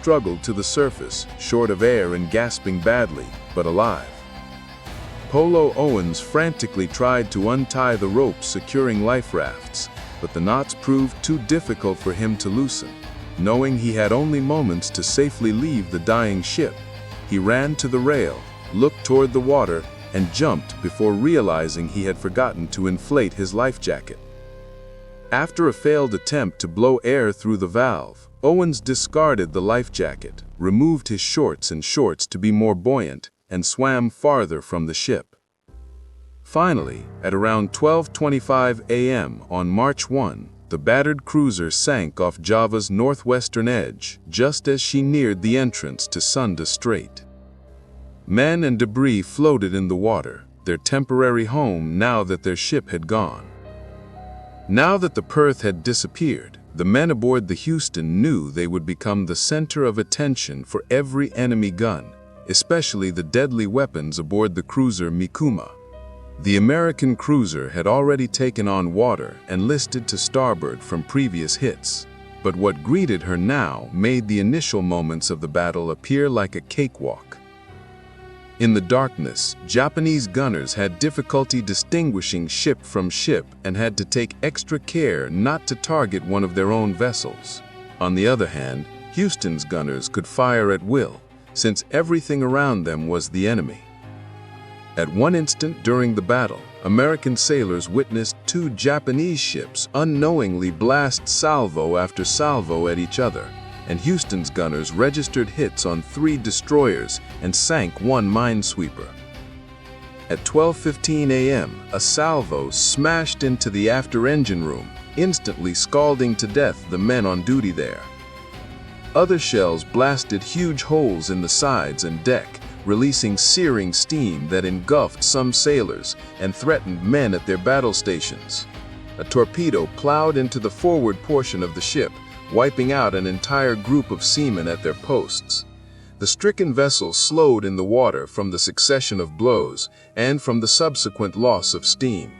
struggled to the surface, short of air and gasping badly, but alive. Polo Owens frantically tried to untie the ropes securing life rafts, but the knots proved too difficult for him to loosen. Knowing he had only moments to safely leave the dying ship, he ran to the rail, looked toward the water, and jumped before realizing he had forgotten to inflate his life jacket. After a failed attempt to blow air through the valve, Owens discarded the life jacket, removed his shorts to be more buoyant, and swam farther from the ship. Finally, at around 12:25 a.m. on March 1, the battered cruiser sank off Java's northwestern edge, just as she neared the entrance to Sunda Strait. Men and debris floated in the water, their temporary home now that their ship had gone. Now that the Perth had disappeared, the men aboard the Houston knew they would become the center of attention for every enemy gun, especially the deadly weapons aboard the cruiser Mikuma. The American cruiser had already taken on water and listed to starboard from previous hits, but what greeted her now made the initial moments of the battle appear like a cakewalk. In the darkness, Japanese gunners had difficulty distinguishing ship from ship and had to take extra care not to target one of their own vessels. On the other hand, Houston's gunners could fire at will, since everything around them was the enemy. At one instant during the battle, American sailors witnessed two Japanese ships unknowingly blast salvo after salvo at each other, and Houston's gunners registered hits on 3 destroyers and sank 1 minesweeper. At 12:15 a.m., a salvo smashed into the after engine room, instantly scalding to death the men on duty there. Other shells blasted huge holes in the sides and deck, releasing searing steam that engulfed some sailors and threatened men at their battle stations. A torpedo plowed into the forward portion of the ship, wiping out an entire group of seamen at their posts. The stricken vessel slowed in the water from the succession of blows and from the subsequent loss of steam.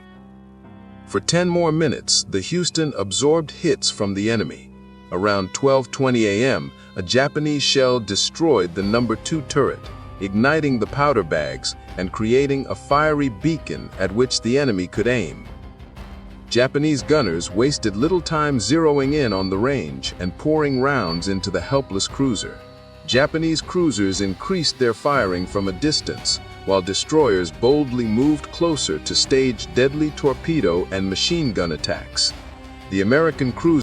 For 10 more minutes, the Houston absorbed hits from the enemy. Around 12:20 a.m., a Japanese shell destroyed the number 2 turret, igniting the powder bags and creating a fiery beacon at which the enemy could aim. Japanese gunners wasted little time zeroing in on the range and pouring rounds into the helpless cruiser. Japanese cruisers increased their firing from a distance, while destroyers boldly moved closer to stage deadly torpedo and machine gun attacks. The American cruiser